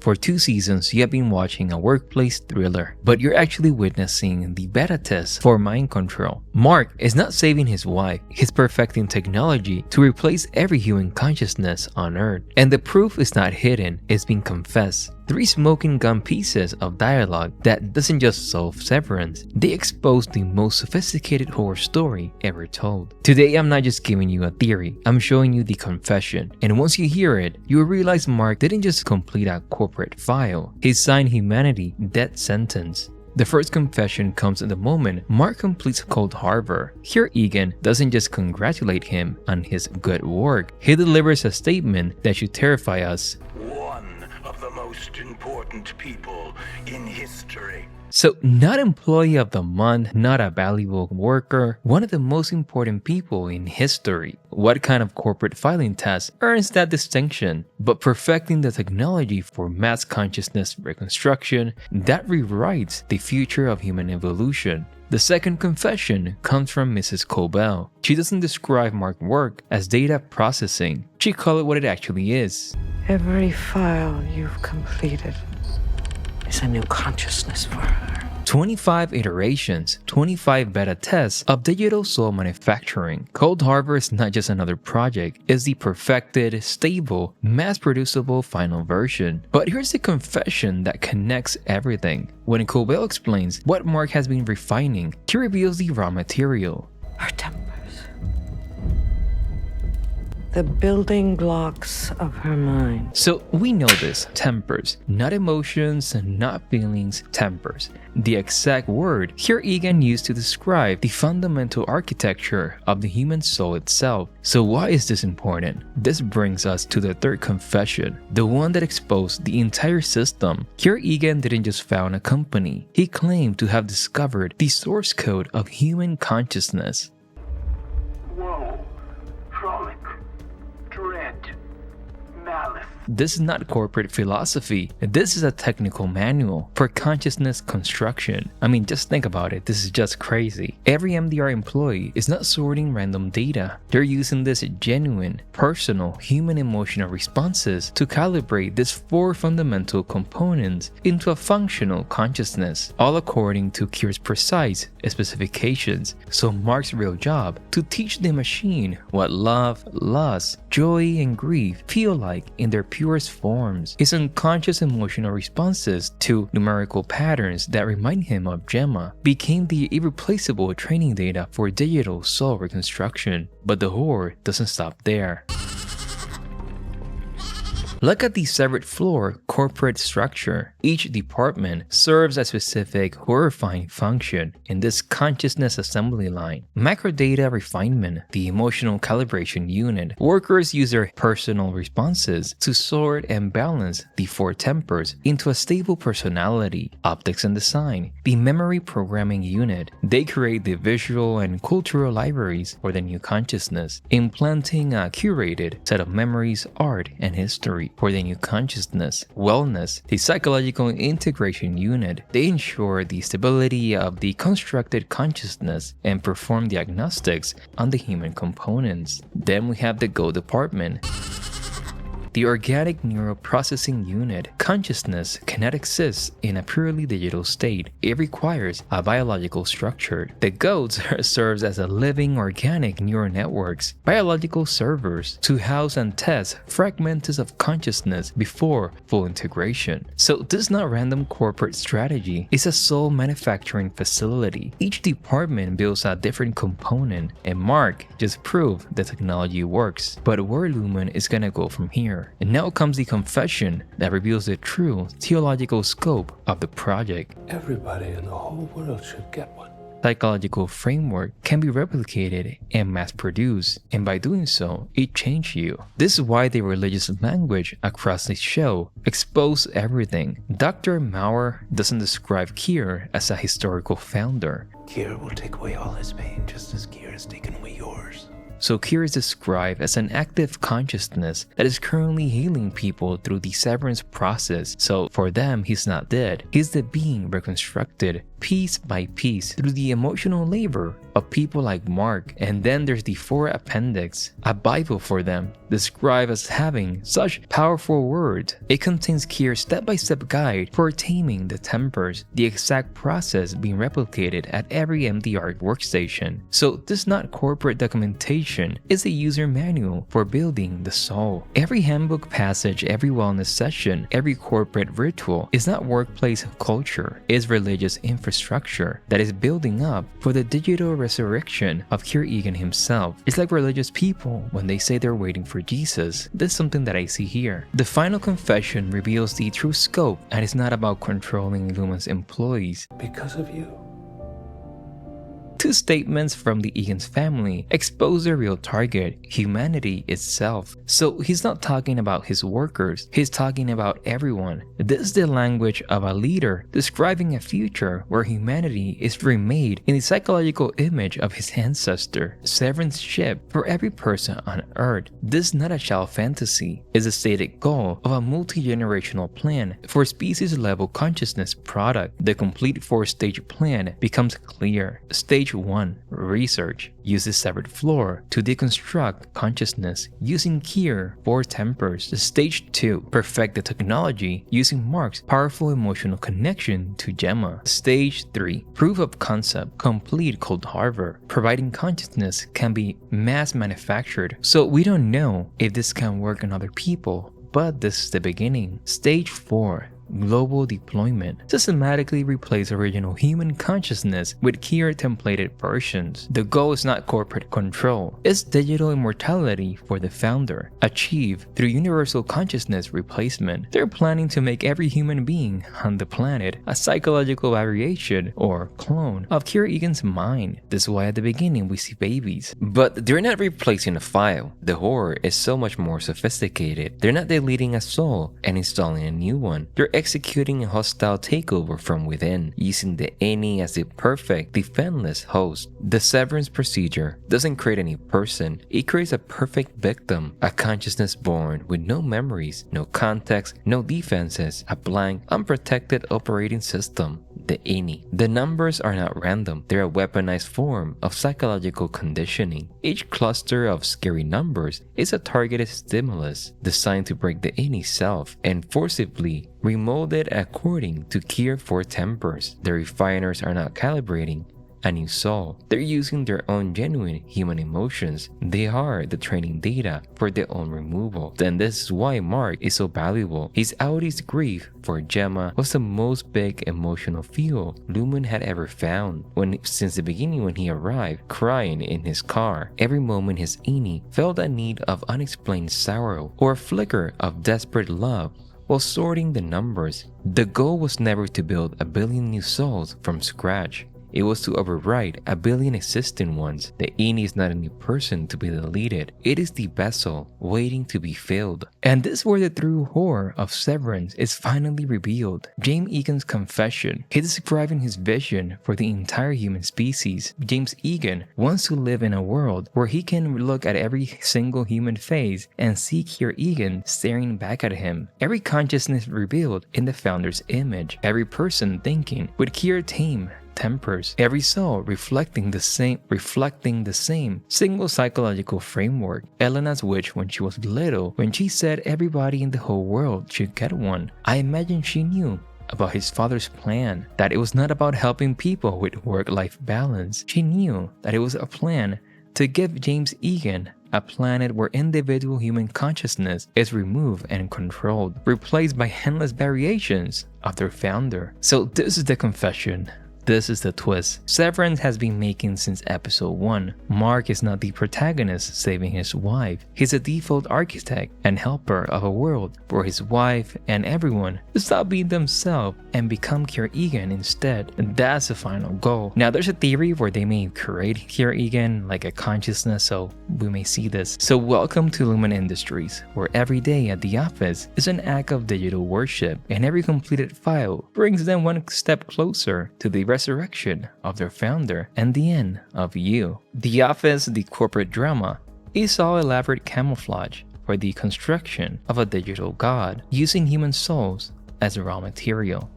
For 2 seasons, you have been watching a workplace thriller, but you're actually witnessing the beta test for mind control. Mark is not saving his wife, he's perfecting technology to replace every human consciousness on Earth. And the proof is not hidden, it's been confessed. 3 smoking gun pieces of dialogue that doesn't just solve Severance, they expose the most sophisticated horror story ever told. Today I'm not just giving you a theory, I'm showing you the confession. And once you hear it, you will realize Mark didn't just complete a corporate file, he signed humanity death sentence. The first confession comes in the moment Mark completes Cold Harbor. Here Egan doesn't just congratulate him on his good work, he delivers a statement that should terrify us. One of the most important people in history. So, not employee of the month, not a valuable worker, one of the most important people in history. What kind of corporate filing task earns that distinction? But perfecting the technology for mass consciousness reconstruction that rewrites the future of human evolution. The second confession comes from Mrs. Cobell. She doesn't describe Mark's work as data processing. She calls it what it actually is. Every file you've completed is a new consciousness for her. 25 iterations, 25 beta tests of digital soul manufacturing. Cold Harbor is not just another project, it's the perfected, stable, mass-producible final version. But here's the confession that connects everything. When Cobell explains what Mark has been refining, he reveals the raw material. Her tempers. The building blocks of her mind. So we know this, tempers, not emotions, not feelings, tempers. The exact word here Egan used to describe the fundamental architecture of the human soul itself. So why is this important? This brings us to the third confession, the one that exposed the entire system. Here Egan didn't just found a company, he claimed to have discovered the source code of human consciousness. Woe, frolic, dread, malice. This is not corporate philosophy. This is a technical manual for consciousness construction. I mean, just think about it. This is just crazy. Every MDR employee is not sorting random data. They're using this genuine, personal, human emotional responses to calibrate these 4 fundamental components into a functional consciousness, all according to Cure's precise specifications. So Mark's real job to teach the machine what love, lust, joy, and grief feel like in their purest forms. His unconscious emotional responses to numerical patterns that remind him of Gemma became the irreplaceable training data for digital soul reconstruction. But the horror doesn't stop there. Look at the severed floor corporate structure. Each department serves a specific horrifying function in this consciousness assembly line. Macro data refinement, the emotional calibration unit. Workers use their personal responses to sort and balance the 4 tempers into a stable personality. Optics and design, the memory programming unit. They create the visual and cultural libraries for the new consciousness, implanting a curated set of memories, art, and history for the new consciousness. Wellness, the psychological integration unit. They ensure the stability of the constructed consciousness and perform diagnostics on the human components. Then we have the Go department. The organic neural processing unit. Consciousness cannot exist in a purely digital state. It requires a biological structure. The GOATs serves as a living organic neural networks, biological servers to house and test fragments of consciousness before full integration. So this is not random corporate strategy. It's a soul manufacturing facility. Each department builds a different component, and Mark just proved the technology works. But where Lumen is gonna go from here? And now comes the confession that reveals the true theological scope of the project. Everybody in the whole world should get one. Psychological framework can be replicated and mass-produced, and by doing so, it changes you. This is why the religious language across the show exposed everything. Dr. Maurer doesn't describe Kier as a historical founder. Kier will take away all his pain just as Kier has taken away yours. So Kier is described as an active consciousness that is currently healing people through the severance process. So for them, he's not dead. He's the being reconstructed piece by piece through the emotional labor of people like Mark. And then there's the 4 appendix, a Bible for them, described as having such powerful words. It contains clear step-by-step guide for taming the tempers, the exact process being replicated at every MDR workstation. So this is not corporate documentation, it's a user manual for building the soul. Every handbook passage, every wellness session, every corporate ritual is not workplace culture, it's religious infrastructure that is building up for the digital resurrection of Kir Egan himself. It's like religious people when they say they're waiting for Jesus. This is something that I see here. The final confession reveals the true scope, and it's not about controlling Lumen's employees. Because of you. 2 statements from the Egan's family expose their real target, humanity itself. So he's not talking about his workers, he's talking about everyone. This is the language of a leader describing a future where humanity is remade in the psychological image of his ancestor. Severance ship for every person on Earth. This is not a child fantasy, it's a stated goal of a multi-generational plan for species-level consciousness product. The complete 4-stage plan becomes clear. Stage 1. Research uses severed floor to deconstruct consciousness using Kir 4 tempers. Stage 2. Perfect the technology using Mark's powerful emotional connection to Gemma. Stage 3. Proof of concept complete cold harbor, providing consciousness can be mass manufactured. So we don't know if this can work on other people, but this is the beginning. Stage 4. Global deployment. Systematically replace original human consciousness with Kir templated versions. The goal is not corporate control, it's digital immortality for the founder, achieved through universal consciousness replacement. They're planning to make every human being on the planet a psychological variation or clone of Kir Egan's mind. This is why at the beginning we see babies. But they're not replacing a file. The horror is so much more sophisticated. They're not deleting a soul and installing a new one. They're executing a hostile takeover from within, using the any as the perfect, defenseless host. The severance procedure doesn't create any person, it creates a perfect victim, a consciousness born with no memories, no context, no defenses, a blank, unprotected operating system. The any. The numbers are not random, they're a weaponized form of psychological conditioning. Each cluster of scary numbers is a targeted stimulus designed to break the any self and forcibly remolded according to Kir 4 tempers. The refiners are not calibrating a new soul. They're using their own genuine human emotions. They are the training data for their own removal. Then this is why Mark is so valuable. His Audi's grief for Gemma was the most big emotional fuel Lumen had ever found. Since the beginning when he arrived, crying in his car, every moment his Ini felt a need of unexplained sorrow or a flicker of desperate love. While sorting the numbers, the goal was never to build a billion new souls from scratch. It was to overwrite a billion existing ones. The Ini is not a new person to be deleted. It is the vessel waiting to be filled. And this is where the true horror of Severance is finally revealed. James Egan's confession. He's describing his vision for the entire human species. James Egan wants to live in a world where he can look at every single human face and see Kir Egan staring back at him. Every consciousness revealed in the founder's image. Every person thinking with Kir tame tempers, every soul reflecting the same single psychological framework. Elena's wish when she was little, when she said everybody in the whole world should get one. I imagine she knew about his father's plan, that it was not about helping people with work-life balance. She knew that it was a plan to give James Egan a planet where individual human consciousness is removed and controlled, replaced by endless variations of their founder. So this is the confession. This is the twist Severance has been making since episode 1. Mark is not the protagonist saving his wife. He's a default architect and helper of a world where his wife and everyone stop being themselves and become Kir Egan instead. And that's the final goal. Now there's a theory where they may create Kir Egan like a consciousness, so we may see this. So welcome to Lumen Industries, where every day at the office is an act of digital worship, and every completed file brings them one step closer to the resurrection of their founder and the end of you. The office, the corporate drama, is all elaborate camouflage for the construction of a digital god using human souls as raw material.